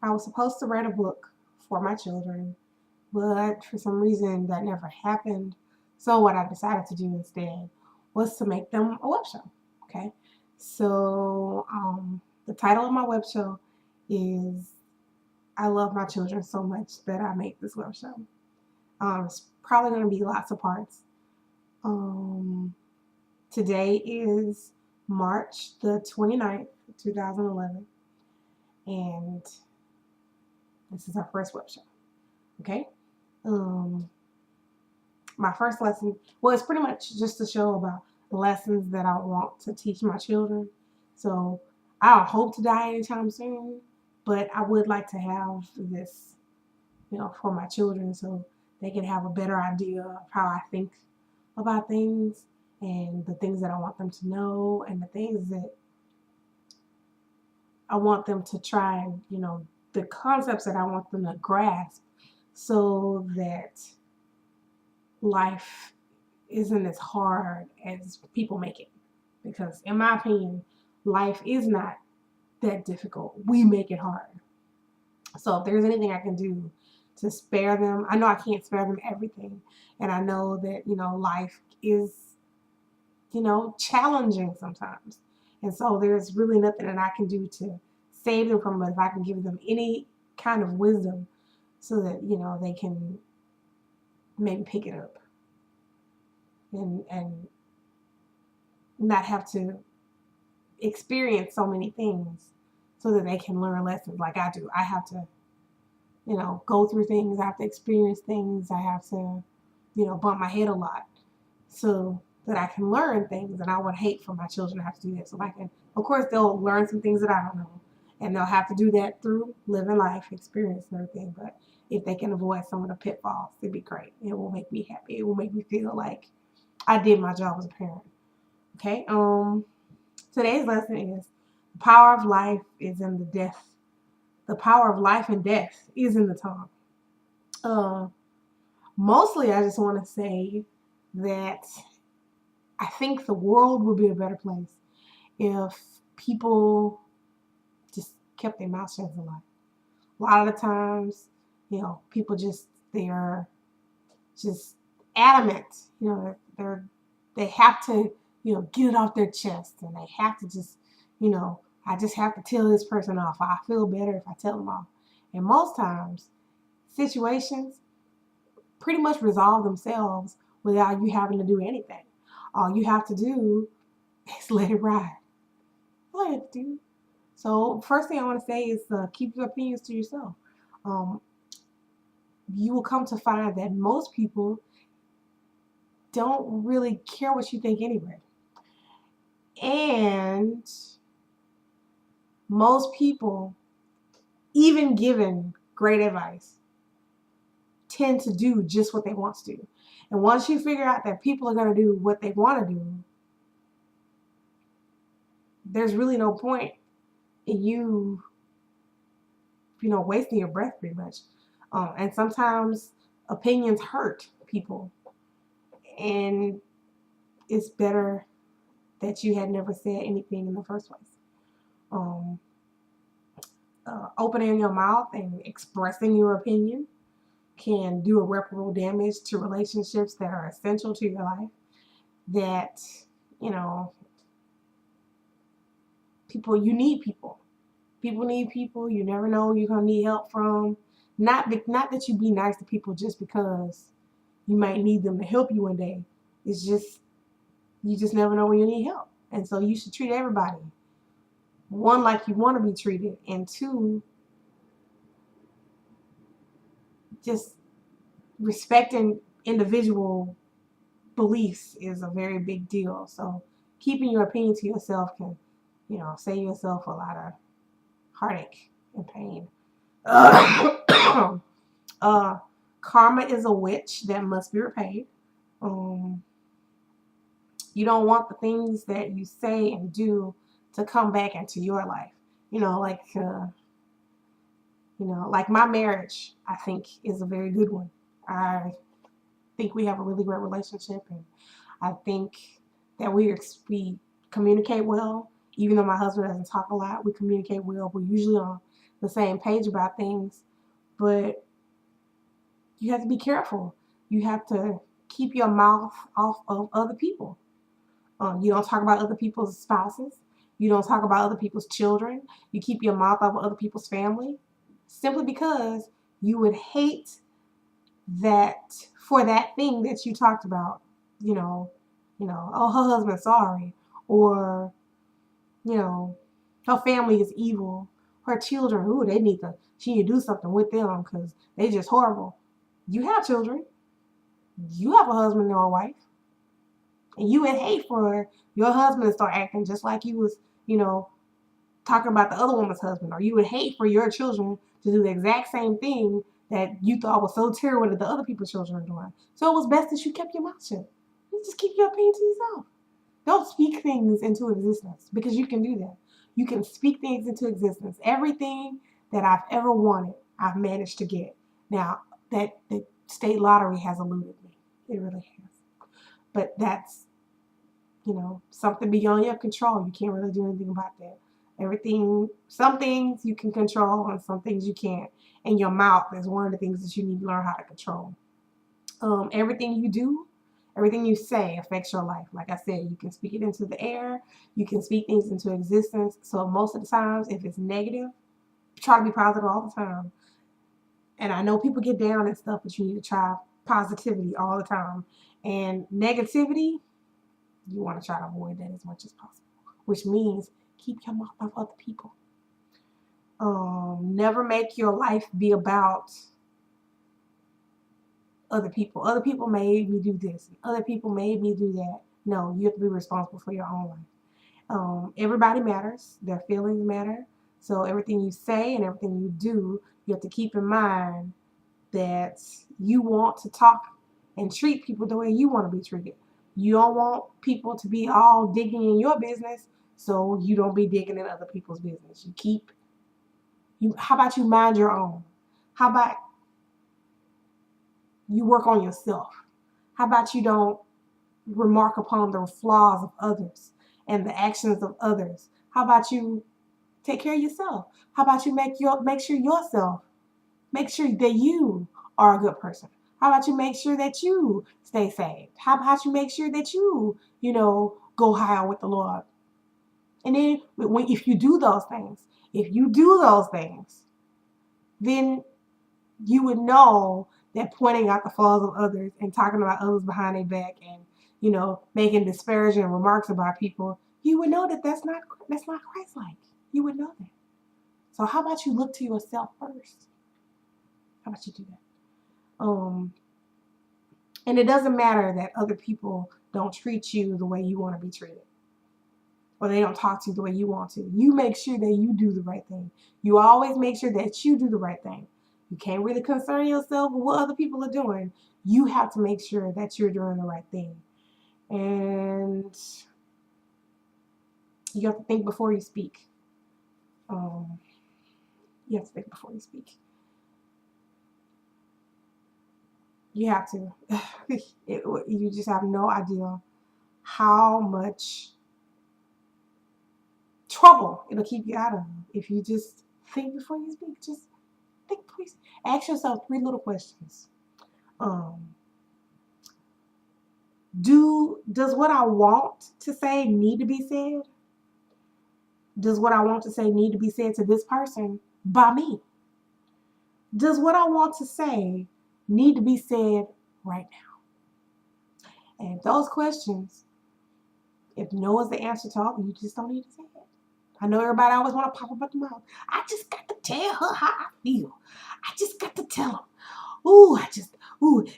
I was supposed to write a book for my children, but for some reason that never happened. So what I decided to do instead was to make them a web show. Okay, so the title of my web show is "I Love My Children So Much That I Make This Web Show." It's probably going to be lots of parts. Um, Today is March the 29th, 2011, and this is our first web show. Okay. Um, my first lesson, well, it's pretty much just a show about the lessons that I want to teach my children. So I don't hope to die anytime soon, but I would like to have this, for my children so they can have a better idea of how I think about things and the things that I want them to know and the things that I want them to try and, the concepts that I want them to grasp so that life isn't as hard as people make it. Because, in my opinion, life is not that difficult. We make it hard. So, if there's anything I can do to spare them, I know I can't spare them everything. And I know that, life is, challenging sometimes. And so, there's really nothing that I can do to save them from it if I can give them any kind of wisdom so that, they can maybe pick it up and not have to experience so many things so that they can learn lessons like I do. I have to, go through things. I have to experience things. I have to, bump my head a lot so that I can learn things. And I would hate for my children to have to do that. So I can, of course, they'll learn some things that I don't know. And they'll have to do that through living life, experience and everything. But if they can avoid some of the pitfalls, it'd be great. It will make me happy. It will make me feel like I did my job as a parent. Okay. Today's lesson is the power of life is in the death. The power of life and death is in the tongue. Uh, Mostly, I just want to say that I think the world would be a better place if people just kept their mouth shut a lot. A lot of the times, people they're just adamant. They have to, get it off their chest, and they have to just, I just have to tell this person off. I feel better if I tell them off. And most times, situations pretty much resolve themselves without you having to do anything. All you have to do is let it ride. All you have to do. So, first thing I want to say is keep your opinions to yourself. Um, you will come to find that most people don't really care what you think anyway. And most people, even given great advice, tend to do just what they want to do. And once you figure out that people are going to do what they want to do, there's really no point in you, wasting your breath pretty much. And sometimes opinions hurt people. And it's better that you had never said anything in the first place. Um, Opening your mouth and expressing your opinion can do irreparable damage to relationships that are essential to your life. That, you know, you need people. People need people. You never know who you're going to need help from. Not that you be nice to people just because you might need them to help you one day. It's just, you just never know when you need help. And so you should treat everybody, one, like you want to be treated, and two, just respecting individual beliefs is a very big deal. So keeping your opinion to yourself can, save yourself a lot of heartache and pain. Uh, Karma is a witch that must be repaid. Um, you don't want the things that you say and do to come back into your life. Like my marriage, I think is a very good one. I think we have a really great relationship, and I think that we communicate well. Even though my husband doesn't talk a lot, we communicate well. We're usually on the same page about things, but you have to be careful. You have to keep your mouth off of other people. You don't talk about other people's spouses. You don't talk about other people's children. You keep your mouth off of other people's family, simply because you would hate that for that thing that you talked about. You know, oh, her husband's sorry, or you know, her family is evil. Her children, ooh, she need to do something with them because they just horrible. You have children. You have a husband or a wife. And you would hate for your husband to start acting just like you was, talking about the other woman's husband. Or you would hate for your children to do the exact same thing that you thought was so terrible that the other people's children are doing. So it was best that you kept your mouth shut. You just keep your opinion to yourself. Don't speak things into existence, because you can do that. You can speak things into existence. Everything that I've ever wanted, I've managed to get. Now, that the state lottery has eluded me. It really has. But that's, something beyond your control. You can't really do anything about that. Some things you can control and some things you can't. And your mouth is one of the things that you need to learn how to control. Everything you do, everything you say affects your life. Like I said, you can speak it into the air. You can speak things into existence. So most of the times, if it's negative, try to be positive all the time. And I know people get down and stuff, but you need to try positivity all the time. And negativity, you want to try to avoid that as much as possible, which means keep your mouth off other people. Never make your life be about other people. Other people made me do this. Other people made me do that. No, you have to be responsible for your own life. Everybody matters. Their feelings matter. So everything you say and everything you do, you have to keep in mind that you want to talk and treat people the way you want to be treated. You don't want people to be all digging in your business, so you don't be digging in other people's business. How about you mind your own? How about you work on yourself? How about you don't remark upon the flaws of others and the actions of others? How about you take care of yourself? How about you make sure that you are a good person? How about you make sure that you stay saved? How about you make sure that you, go higher with the Lord? And then if you do those things, then you would know that pointing out the flaws of others and talking about others behind their back and, making disparaging remarks about people, you would know that that's not Christ-like. You would know that. So how about you look to yourself first? How about you do that? And it doesn't matter that other people don't treat you the way you want to be treated, or they don't talk to you the way you want to. You make sure that you do the right thing. You always make sure that you do the right thing. You can't really concern yourself with what other people are doing. You have to make sure that you're doing the right thing. And you have to think before you speak. You have to think before you speak. You have to. You just have no idea how much trouble it'll keep you out of if you just think before you speak. Just think before you speak. Ask yourself 3 little questions. Does what I want to say need to be said? Does what I want to say need to be said to this person by me? Does what I want to say need to be said right now? And those questions, if no is the answer to all, you just don't need to say it. I know everybody always want to pop up at the mouth. I just got to tell her how I feel. I just got to tell her.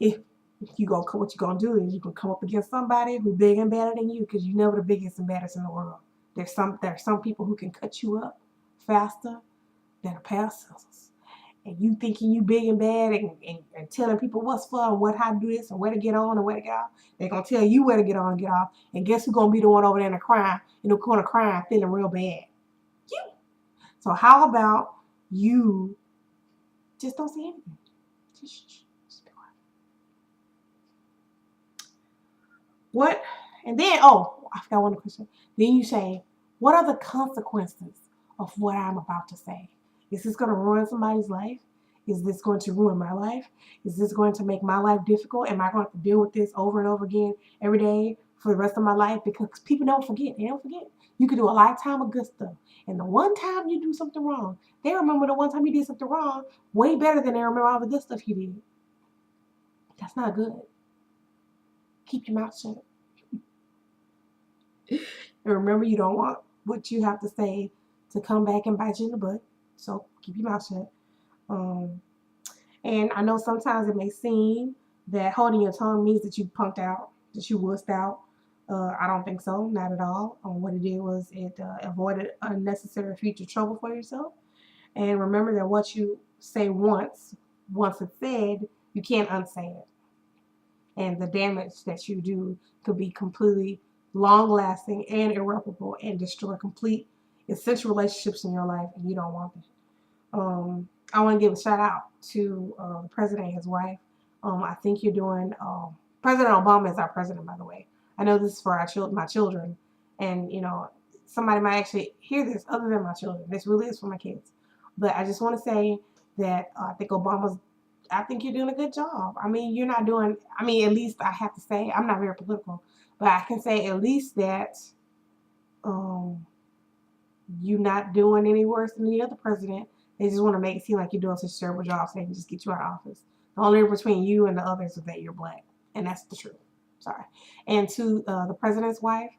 If what you're gonna do is you're gonna come up against somebody who's big and better than you, because you're never the biggest and baddest in the world. There's some people who can cut you up faster than a pair of scissors. And you thinking you big and bad and telling people what's fun, how to do this, and where to get on and where to get off. They're gonna tell you where to get on and get off. And guess who's gonna be the one over there in the corner crying, feeling real bad? You. So how about you just don't say anything? Just be quiet. What? And then, I forgot one question. Then you say, what are the consequences of what I'm about to say? Is this going to ruin somebody's life? Is this going to ruin my life? Is this going to make my life difficult? Am I going to have to deal with this over and over again every day for the rest of my life? Because people don't forget. They don't forget. You can do a lifetime of good stuff. And the one time you do something wrong, they remember the one time you did something wrong way better than they remember all the good stuff you did. That's not good. Keep your mouth shut. And remember, you don't want what you have to say to come back and bite you in the butt. So keep your mouth shut. And I know sometimes it may seem that holding your tongue means that you punked out, that you wussed out. I don't think so, not at all. What it did was it avoided unnecessary future trouble for yourself. And remember that what you say once it's said, you can't unsay it. And the damage that you do could be completely long-lasting and irreparable and destroy complete essential relationships in your life, and you don't want that. I want to give a shout out to the president and his wife. I think you're doing. President Obama is our president, by the way. I know this is for my children, and somebody might actually hear this other than my children. This really is for my kids. But I just want to say that I think you're doing a good job. I mean, you're not doing. I mean, at least I have to say, I'm not very political, but I can say at least that you're not doing any worse than the other president. They just want to make it seem like you're doing such a terrible job, so they can just get you out of office. The only difference between you and the others is that you're black, and that's the truth. Sorry. And to the president's wife,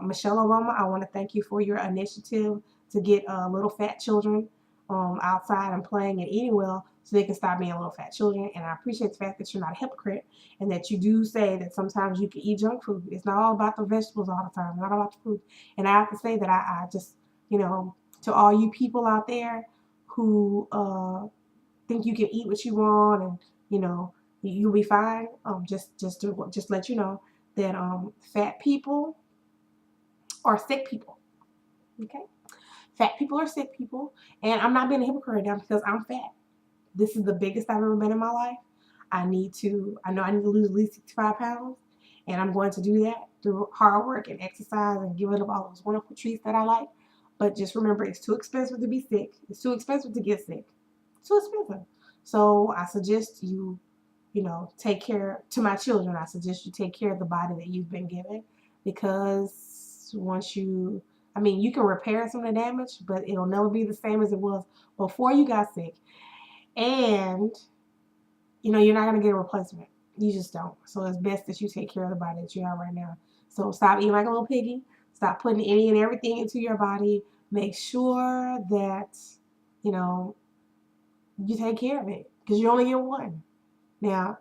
Michelle Obama, I want to thank you for your initiative to get little fat children outside and playing and eating well so they can stop being little fat children. And I appreciate the fact that you're not a hypocrite and that you do say that sometimes you can eat junk food. It's not all about the vegetables all the time. It's not about the food. And I have to say that I just, to all you people out there who think you can eat what you want and, you'll be fine. Just let you know that fat people are sick people. Okay? Fat people are sick people. And I'm not being a hypocrite now because I'm fat. This is the biggest I've ever been in my life. I know I need to lose at least 65 pounds. And I'm going to do that through hard work and exercise and giving up all those wonderful treats that I like. But just remember, it's too expensive to be sick. It's too expensive to get sick. It's too expensive. So I suggest you, take care, to my children, I suggest you take care of the body that you've been given. Because you can repair some of the damage, but it'll never be the same as it was before you got sick. And, you're not going to get a replacement. You just don't. So it's best that you take care of the body that you have right now. So stop eating like a little piggy. Stop putting any and everything into your body. Make sure that, you take care of it because you only get one. Now,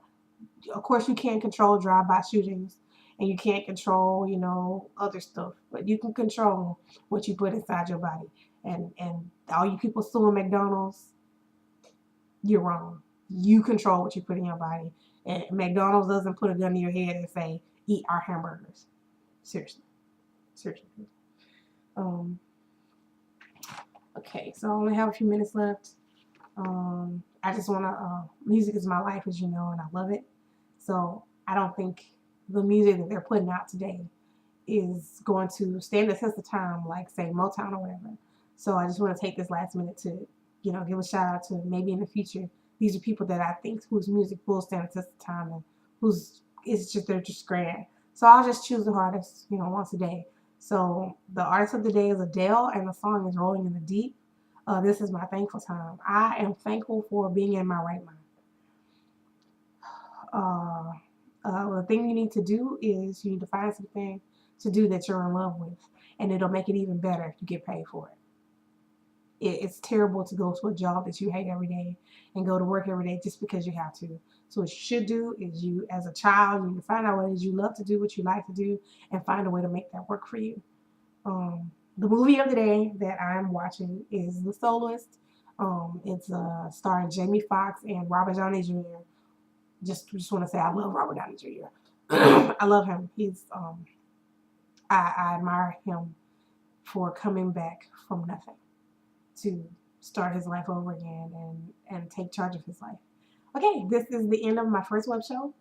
of course, you can't control drive-by shootings and you can't control, other stuff, but you can control what you put inside your body. And all you people suing McDonald's, you're wrong. You control what you put in your body. And McDonald's doesn't put a gun to your head and say, eat our hamburgers. Seriously. Okay, so I only have a few minutes left. I just want to, music is my life, as you know, and I love it. So I don't think the music that they're putting out today is going to stand the test of time, like, say, Motown or whatever. So I just want to take this last minute to, give a shout out to maybe in the future. These are people that I think whose music will stand the test of time and they're just grand. So I'll just choose the artist, once a day. So the artist of the day is Adele, and the song is Rolling in the Deep. This is my thankful time. I am thankful for being in my right mind. The thing you need to do is you need to find something to do that you're in love with, and it'll make it even better if you get paid for it. It's terrible to go to a job that you hate every day and go to work every day just because you have to. So what you should do is you, as a child, you need to find out what it is you love to do, what you like to do, and find a way to make that work for you. The movie of the day that I'm watching is The Soloist. It's starring Jamie Foxx and Robert Downey Jr. Just want to say I love Robert Downey Jr. I love him. I admire him for coming back from nothing to start his life over again and take charge of his life. Okay, this is the end of my first web show.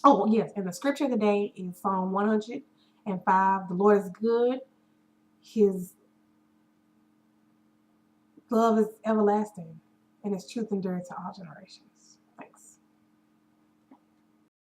Oh, yes, and the scripture of the day is Psalm 105. The Lord is good. His Love is everlasting, and its truth endures to all generations.